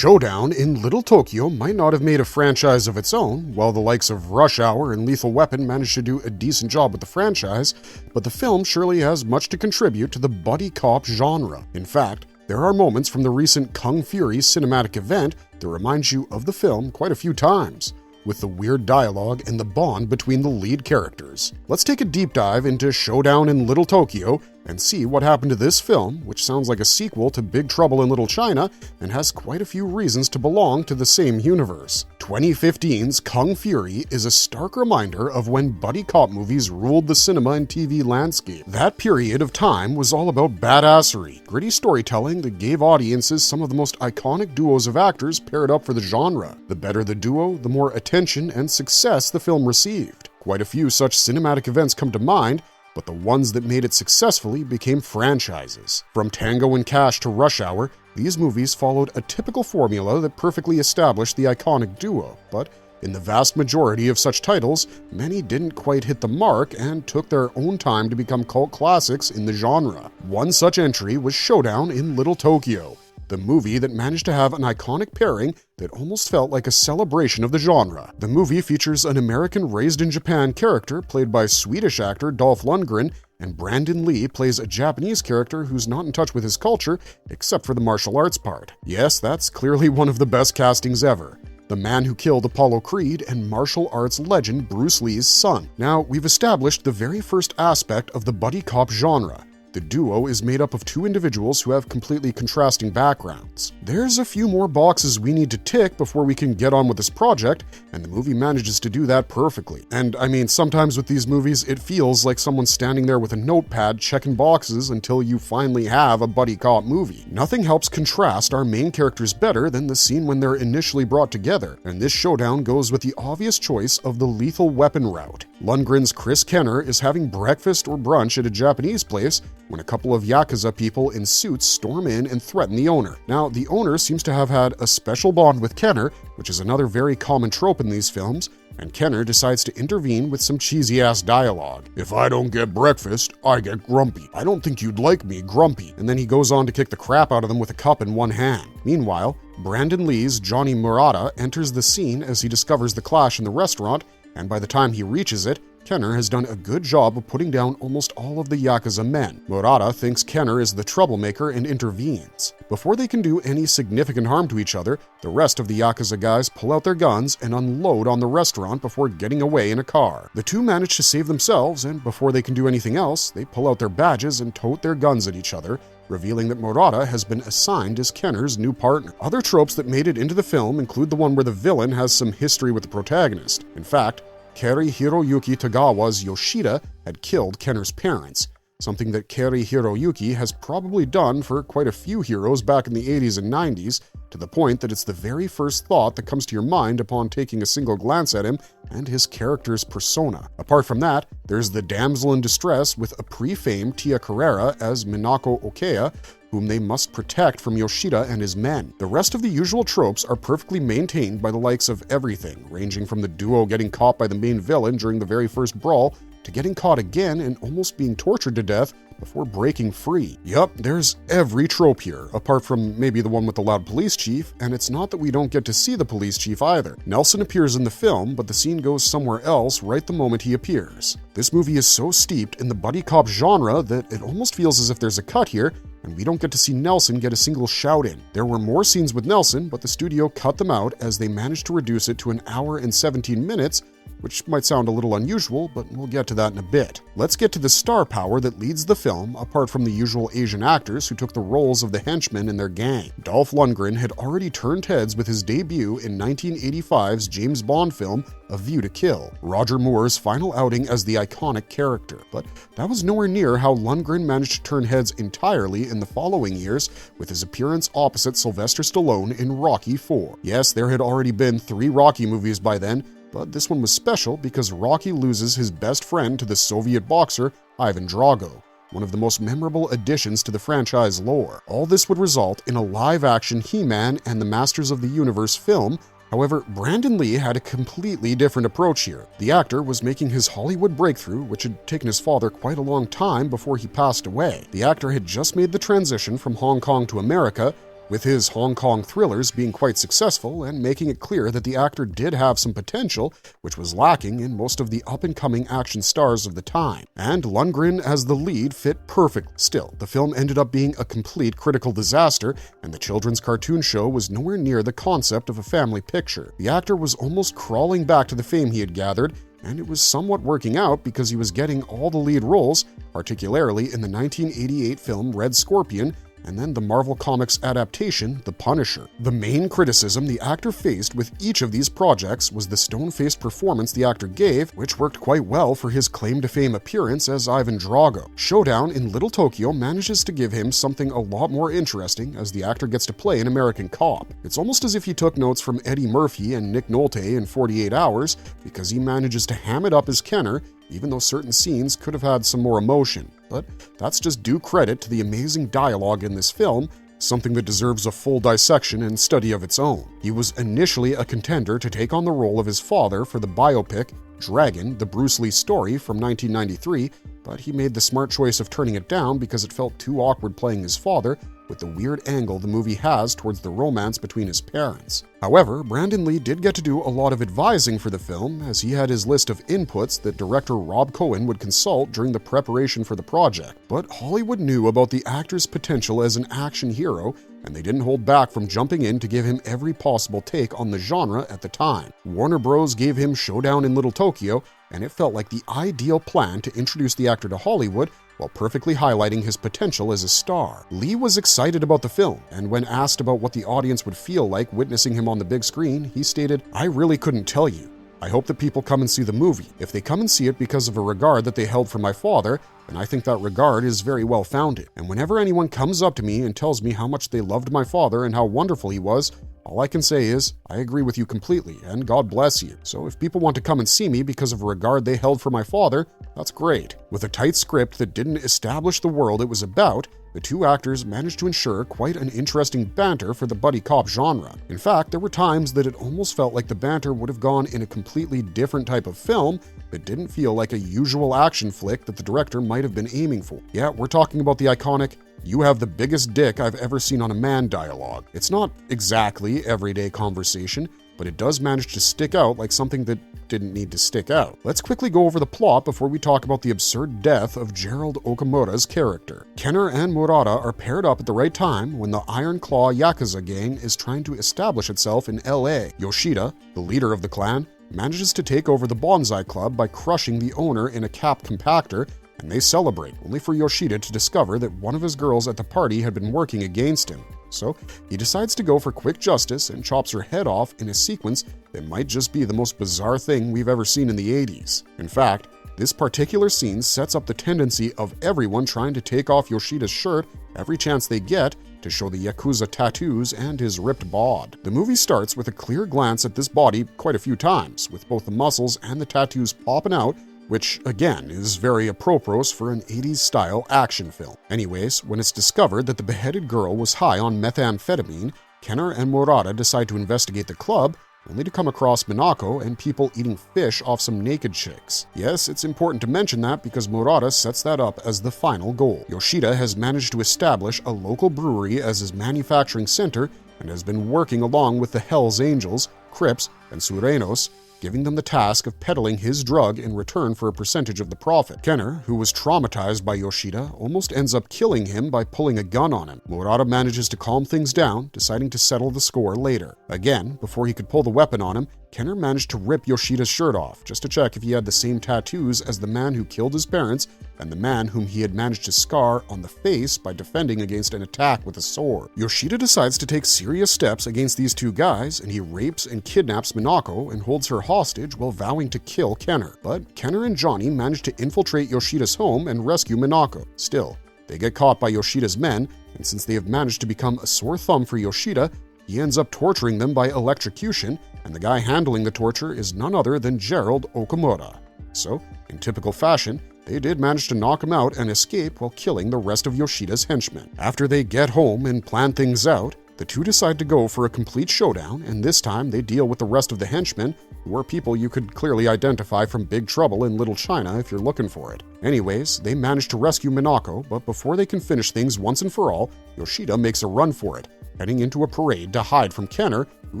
Showdown in Little Tokyo might not have made a franchise of its own, while the likes of Rush Hour and Lethal Weapon managed to do a decent job with the franchise, but the film surely has much to contribute to the buddy cop genre. In fact, there are moments from the recent Kung Fury cinematic event that remind you of the film quite a few times, with the weird dialogue and the bond between the lead characters. Let's take a deep dive into Showdown in Little Tokyo and see what happened to this film, which sounds like a sequel to Big Trouble in Little China and has quite a few reasons to belong to the same universe. 2015's Kung Fury is a stark reminder of when buddy cop movies ruled the cinema and TV landscape. That period of time was all about badassery, gritty storytelling that gave audiences some of the most iconic duos of actors paired up for the genre. The better the duo, the more attention and success the film received. Quite a few such cinematic events come to mind, but the ones that made it successfully became franchises. From Tango and Cash to Rush Hour, these movies followed a typical formula that perfectly established the iconic duo, but in the vast majority of such titles, many didn't quite hit the mark and took their own time to become cult classics in the genre. One such entry was Showdown in Little Tokyo, the movie that managed to have an iconic pairing that almost felt like a celebration of the genre. The movie features an American-raised-in-Japan character played by Swedish actor Dolph Lundgren, and Brandon Lee plays a Japanese character who's not in touch with his culture except for the martial arts part. Yes, that's clearly one of the best castings ever. The man who killed Apollo Creed and martial arts legend Bruce Lee's son. Now, we've established the very first aspect of the buddy cop genre. The duo is made up of two individuals who have completely contrasting backgrounds. There's a few more boxes we need to tick before we can get on with this project, and the movie manages to do that perfectly. And I mean, sometimes with these movies, it feels like someone's standing there with a notepad checking boxes until you finally have a buddy cop movie. Nothing helps contrast our main characters better than the scene when they're initially brought together, and this showdown goes with the obvious choice of the Lethal Weapon route. Lundgren's Chris Kenner is having breakfast or brunch at a Japanese place when a couple of Yakuza people in suits storm in and threaten the owner. Now, the owner seems to have had a special bond with Kenner, which is another very common trope in these films, and Kenner decides to intervene with some cheesy-ass dialogue. "If I don't get breakfast, I get grumpy. I don't think you'd like me grumpy." And then he goes on to kick the crap out of them with a cup in one hand. Meanwhile, Brandon Lee's Johnny Murata enters the scene as he discovers the clash in the restaurant, and by the time he reaches it, Kenner has done a good job of putting down almost all of the Yakuza men. Murata thinks Kenner is the troublemaker and intervenes. Before they can do any significant harm to each other, the rest of the Yakuza guys pull out their guns and unload on the restaurant before getting away in a car. The two manage to save themselves, and before they can do anything else, they pull out their badges and tote their guns at each other, revealing that Murata has been assigned as Kenner's new partner. Other tropes that made it into the film include the one where the villain has some history with the protagonist. In fact, Keri Hiroyuki Tagawa's Yoshida had killed Kenner's parents, something that Keri Hiroyuki has probably done for quite a few heroes back in the 80s and 90s, to the point that it's the very first thought that comes to your mind upon taking a single glance at him and his character's persona. Apart from that, there's the damsel in distress with a pre-famed Tia Carrera as Minako Okeya, whom they must protect from Yoshida and his men. The rest of the usual tropes are perfectly maintained by the likes of everything, ranging from the duo getting caught by the main villain during the very first brawl, to getting caught again and almost being tortured to death before breaking free. Yup, there's every trope here, apart from maybe the one with the loud police chief, and it's not that we don't get to see the police chief either. Nelson appears in the film, but the scene goes somewhere else right the moment he appears. This movie is so steeped in the buddy cop genre that it almost feels as if there's a cut here, and we don't get to see Nelson get a single shout in. There were more scenes with Nelson, but the studio cut them out as they managed to reduce it to 1 hour and 17 minutes, which might sound a little unusual, but we'll get to that in a bit. Let's get to the star power that leads the film, apart from the usual Asian actors who took the roles of the henchmen in their gang. Dolph Lundgren had already turned heads with his debut in 1985's James Bond film, A View to Kill, Roger Moore's final outing as the iconic character. But that was nowhere near how Lundgren managed to turn heads entirely in the following years with his appearance opposite Sylvester Stallone in Rocky IV. Yes, there had already been 3 Rocky movies by then, but this one was special because Rocky loses his best friend to the Soviet boxer Ivan Drago, one of the most memorable additions to the franchise lore. All this would result in a live-action He-Man and the Masters of the Universe film. However, Brandon Lee had a completely different approach here. The actor was making his Hollywood breakthrough, which had taken his father quite a long time before he passed away. The actor had just made the transition from Hong Kong to America, with his Hong Kong thrillers being quite successful and making it clear that the actor did have some potential, which was lacking in most of the up-and-coming action stars of the time. And Lundgren as the lead fit perfectly. Still, the film ended up being a complete critical disaster, and the children's cartoon show was nowhere near the concept of a family picture. The actor was almost crawling back to the fame he had gathered, and it was somewhat working out because he was getting all the lead roles, particularly in the 1988 film Red Scorpion, and then the Marvel Comics adaptation, The Punisher. The main criticism the actor faced with each of these projects was the stone-faced performance the actor gave, which worked quite well for his claim-to-fame appearance as Ivan Drago. Showdown in Little Tokyo manages to give him something a lot more interesting as the actor gets to play an American cop. It's almost as if he took notes from Eddie Murphy and Nick Nolte in 48 Hours, because he manages to ham it up as Kenner, even though certain scenes could have had some more emotion. But that's just due credit to the amazing dialogue in this film, something that deserves a full dissection and study of its own. He was initially a contender to take on the role of his father for the biopic Dragon, the Bruce Lee story from 1993, but he made the smart choice of turning it down because it felt too awkward playing his father with the weird angle the movie has towards the romance between his parents. However, Brandon Lee did get to do a lot of advising for the film, as he had his list of inputs that director Rob Cohen would consult during the preparation for the project. But Hollywood knew about the actor's potential as an action hero, and they didn't hold back from jumping in to give him every possible take on the genre at the time. Warner Bros. Gave him Showdown in Little Tokyo, and it felt like the ideal plan to introduce the actor to Hollywood while perfectly highlighting his potential as a star. Lee was excited about the film, and when asked about what the audience would feel like witnessing him on the big screen, he stated, "I really couldn't tell you. I hope that people come and see the movie. If they come and see it because of a regard that they held for my father, then I think that regard is very well founded. And whenever anyone comes up to me and tells me how much they loved my father and how wonderful he was, all I can say is, I agree with you completely, and God bless you. So if people want to come and see me because of a regard they held for my father, that's great." With a tight script that didn't establish the world it was about, the two actors managed to ensure quite an interesting banter for the buddy cop genre. In fact, there were times that it almost felt like the banter would have gone in a completely different type of film that didn't feel like a usual action flick that the director might have been aiming for. Yeah, we're talking about the iconic "You have the biggest dick I've ever seen on a man" dialogue. It's not exactly everyday conversation, but it does manage to stick out like something that didn't need to stick out. Let's quickly go over the plot before we talk about the absurd death of Gerald Okamura's character. Kenner and Murata are paired up at the right time when the Iron Claw Yakuza gang is trying to establish itself in LA. Yoshida, the leader of the clan, manages to take over the Bonsai Club by crushing the owner in a cap compactor, and they celebrate, only for Yoshida to discover that one of his girls at the party had been working against him. So he decides to go for quick justice and chops her head off in a sequence that might just be the most bizarre thing we've ever seen in the 80s. In fact, this particular scene sets up the tendency of everyone trying to take off Yoshida's shirt every chance they get to show the Yakuza tattoos and his ripped bod. The movie starts with a clear glance at this body quite a few times, with both the muscles and the tattoos popping out, which, again, is very apropos for an 80s-style action film. Anyways, when it's discovered that the beheaded girl was high on methamphetamine, Kenner and Murata decide to investigate the club, only to come across Minako and people eating fish off some naked chicks. Yes, it's important to mention that because Murata sets that up as the final goal. Yoshida has managed to establish a local brewery as his manufacturing center and has been working along with the Hells Angels, Crips, and Surenos, giving them the task of peddling his drug in return for a percentage of the profit. Kenner, who was traumatized by Yoshida, almost ends up killing him by pulling a gun on him. Murata manages to calm things down, deciding to settle the score later. Again, before he could pull the weapon on him, Kenner managed to rip Yoshida's shirt off, just to check if he had the same tattoos as the man who killed his parents and the man whom he had managed to scar on the face by defending against an attack with a sword. Yoshida decides to take serious steps against these two guys, and he rapes and kidnaps Minako and holds her hostage while vowing to kill Kenner. But Kenner and Johnny manage to infiltrate Yoshida's home and rescue Minako. Still, they get caught by Yoshida's men, and since they have managed to become a sore thumb for Yoshida, he ends up torturing them by electrocution, and the guy handling the torture is none other than Gerald Okamura. So, in typical fashion, they did manage to knock him out and escape while killing the rest of Yoshida's henchmen. After they get home and plan things out, the two decide to go for a complete showdown, and this time they deal with the rest of the henchmen, who are people you could clearly identify from Big Trouble in Little China if you're looking for it. Anyways, they manage to rescue Minako, but before they can finish things once and for all, Yoshida makes a run for it, heading into a parade to hide from Kenner, who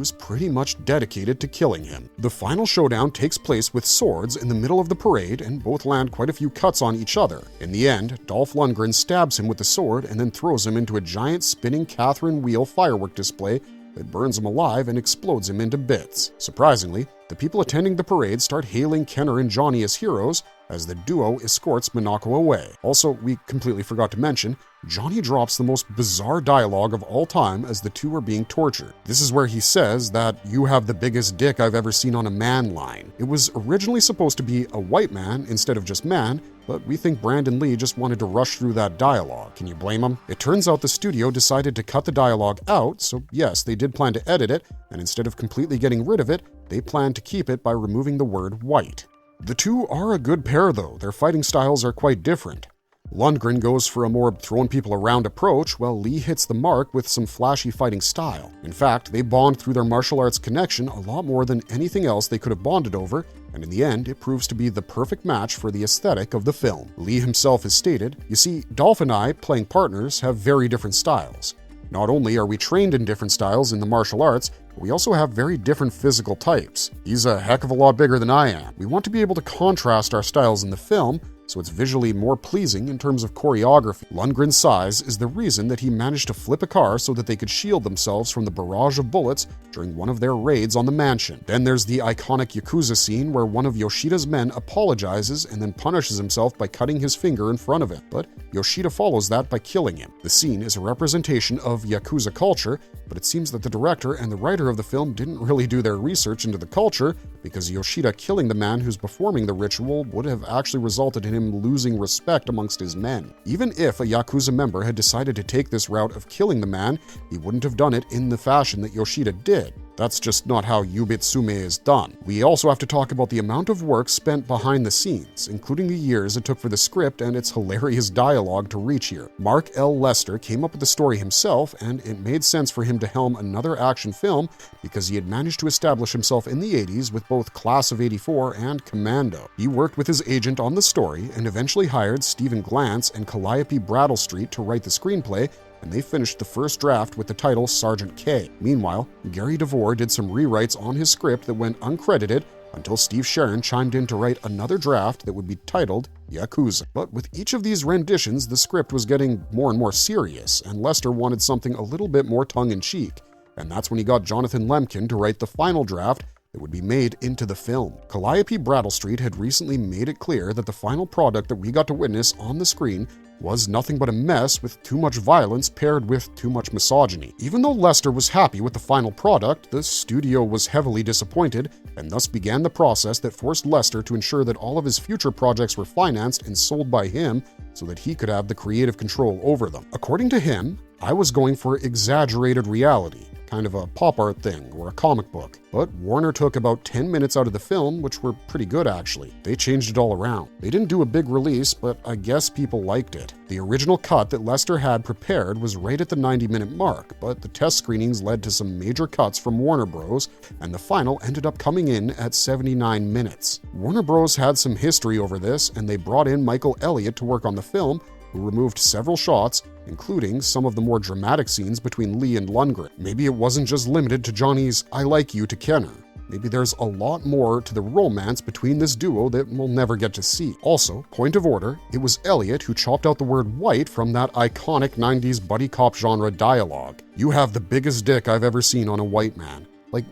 is pretty much dedicated to killing him. The final showdown takes place with swords in the middle of the parade, and both land quite a few cuts on each other. In the end, Dolph Lundgren stabs him with the sword and then throws him into a giant spinning Catherine wheel firework display that burns him alive and explodes him into bits. Surprisingly, the people attending the parade start hailing Kenner and Johnny as heroes as the duo escorts Minako away. Also, we completely forgot to mention, Johnny drops the most bizarre dialogue of all time as the two are being tortured. This is where he says that "you have the biggest dick I've ever seen on a man" line. It was originally supposed to be a white man instead of just man, but we think Brandon Lee just wanted to rush through that dialogue. Can you blame him? It turns out the studio decided to cut the dialogue out, so yes, they did plan to edit it, and instead of completely getting rid of it, they planned to keep it by removing the word white. The two are a good pair though, their fighting styles are quite different. Lundgren goes for a more throwing people around approach, while Lee hits the mark with some flashy fighting style. In fact, they bond through their martial arts connection a lot more than anything else they could have bonded over, and in the end, it proves to be the perfect match for the aesthetic of the film. Lee himself has stated, "You see, Dolph and I, playing partners, have very different styles. Not only are we trained in different styles in the martial arts, but we also have very different physical types. He's a heck of a lot bigger than I am. We want to be able to contrast our styles in the film, so it's visually more pleasing in terms of choreography." Lundgren's size is the reason that he managed to flip a car so that they could shield themselves from the barrage of bullets during one of their raids on the mansion. Then there's the iconic Yakuza scene where one of Yoshida's men apologizes and then punishes himself by cutting his finger in front of him, but Yoshida follows that by killing him. The scene is a representation of Yakuza culture, but it seems that the director and the writer of the film didn't really do their research into the culture, because Yoshida killing the man who's performing the ritual would have actually resulted in him losing respect amongst his men. Even if a Yakuza member had decided to take this route of killing the man, he wouldn't have done it in the fashion that Yoshida did. That's just not how Yubitsume is done. We also have to talk about the amount of work spent behind the scenes, including the years it took for the script and its hilarious dialogue to reach here. Mark L. Lester came up with the story himself, and it made sense for him to helm another action film because he had managed to establish himself in the 80s with both Class of '84 and Commando. He worked with his agent on the story and eventually hired Stephen Glantz and Calliope Bradlestreet to write the screenplay, and they finished the first draft with the title Sergeant K. Meanwhile, Gary DeVore did some rewrites on his script that went uncredited until Steve Sharon chimed in to write another draft that would be titled Yakuza. But with each of these renditions, the script was getting more and more serious, and Lester wanted something a little bit more tongue-in-cheek, and that's when he got Jonathan Lemkin to write the final draft that would be made into the film. Calliope Bradlestreet had recently made it clear that the final product that we got to witness on the screen was nothing but a mess with too much violence paired with too much misogyny. Even though Lester was happy with the final product, the studio was heavily disappointed and thus began the process that forced Lester to ensure that all of his future projects were financed and sold by him so that he could have the creative control over them. According to him, "I was going for exaggerated reality, kind of a pop art thing or a comic book. But Warner took about 10 minutes out of the film, which were pretty good actually. They changed it all around. They didn't do a big release, but I guess people liked it. The original cut that Lester had prepared was right at the 90-minute mark, but the test screenings led to some major cuts from Warner Bros., and the final ended up coming in at 79 minutes. Warner Bros. Had some history over this, and they brought in Michael Elliott to work on the film, who removed several shots, including some of the more dramatic scenes between Lee and Lundgren. Maybe it wasn't just limited to Johnny's "I like you" to Kenner. Maybe there's a lot more to the romance between this duo that we'll never get to see. Also, point of order, it was Elliott who chopped out the word white from that iconic 90s buddy cop genre dialogue. "You have the biggest dick I've ever seen on a white man." Like,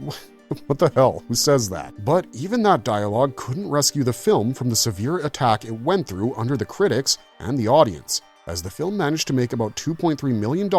what the hell? Who says that? But even that dialogue couldn't rescue the film from the severe attack it went through under the critics and the audience, as the film managed to make about $2.3 million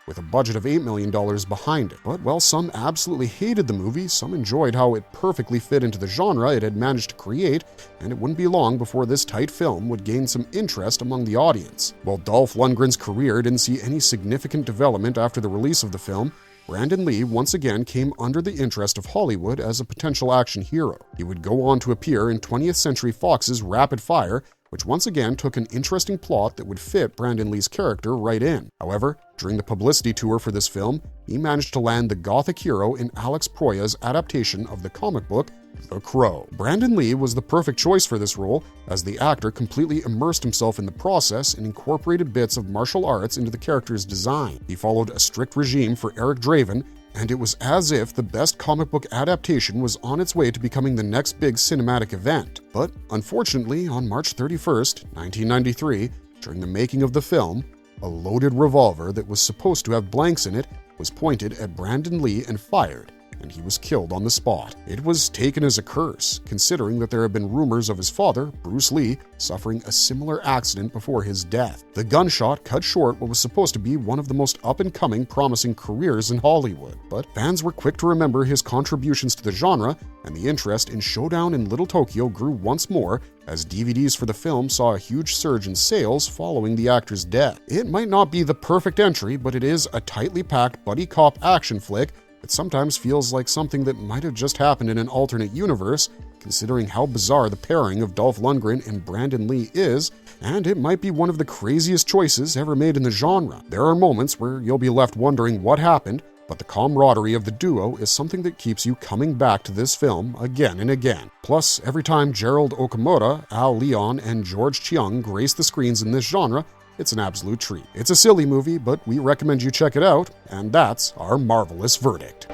with a budget of $8 million behind it. But while some absolutely hated the movie, some enjoyed how it perfectly fit into the genre it had managed to create, and it wouldn't be long before this tight film would gain some interest among the audience. While Dolph Lundgren's career didn't see any significant development after the release of the film, Brandon Lee once again came under the interest of Hollywood as a potential action hero. He would go on to appear in 20th Century Fox's Rapid Fire, which once again took an interesting plot that would fit Brandon Lee's character right in. However, during the publicity tour for this film, he managed to land the gothic hero in Alex Proyas' adaptation of the comic book The Crow. Brandon Lee was the perfect choice for this role, as the actor completely immersed himself in the process and incorporated bits of martial arts into the character's design. He followed a strict regime for Eric Draven, and it was as if the best comic book adaptation was on its way to becoming the next big cinematic event. But unfortunately, on March 31st, 1993, during the making of the film, a loaded revolver that was supposed to have blanks in it was pointed at Brandon Lee and fired, and he was killed on the spot. It was taken as a curse, considering that there have been rumors of his father, Bruce Lee, suffering a similar accident before his death. The gunshot cut short what was supposed to be one of the most up-and-coming, promising careers in Hollywood, but fans were quick to remember his contributions to the genre, and the interest in Showdown in Little Tokyo grew once more as DVDs for the film saw a huge surge in sales following the actor's death. It might not be the perfect entry, but it is a tightly packed buddy cop action flick that sometimes feels like something that might have just happened in an alternate universe, considering how bizarre the pairing of Dolph Lundgren and Brandon Lee is, and it might be one of the craziest choices ever made in the genre. There are moments where you'll be left wondering what happened, but the camaraderie of the duo is something that keeps you coming back to this film again and again. Plus, every time Gerald Okamura, Al Leon, and George Cheung grace the screens in this genre, it's an absolute treat. It's a silly movie, but we recommend you check it out, and that's our marvelous verdict.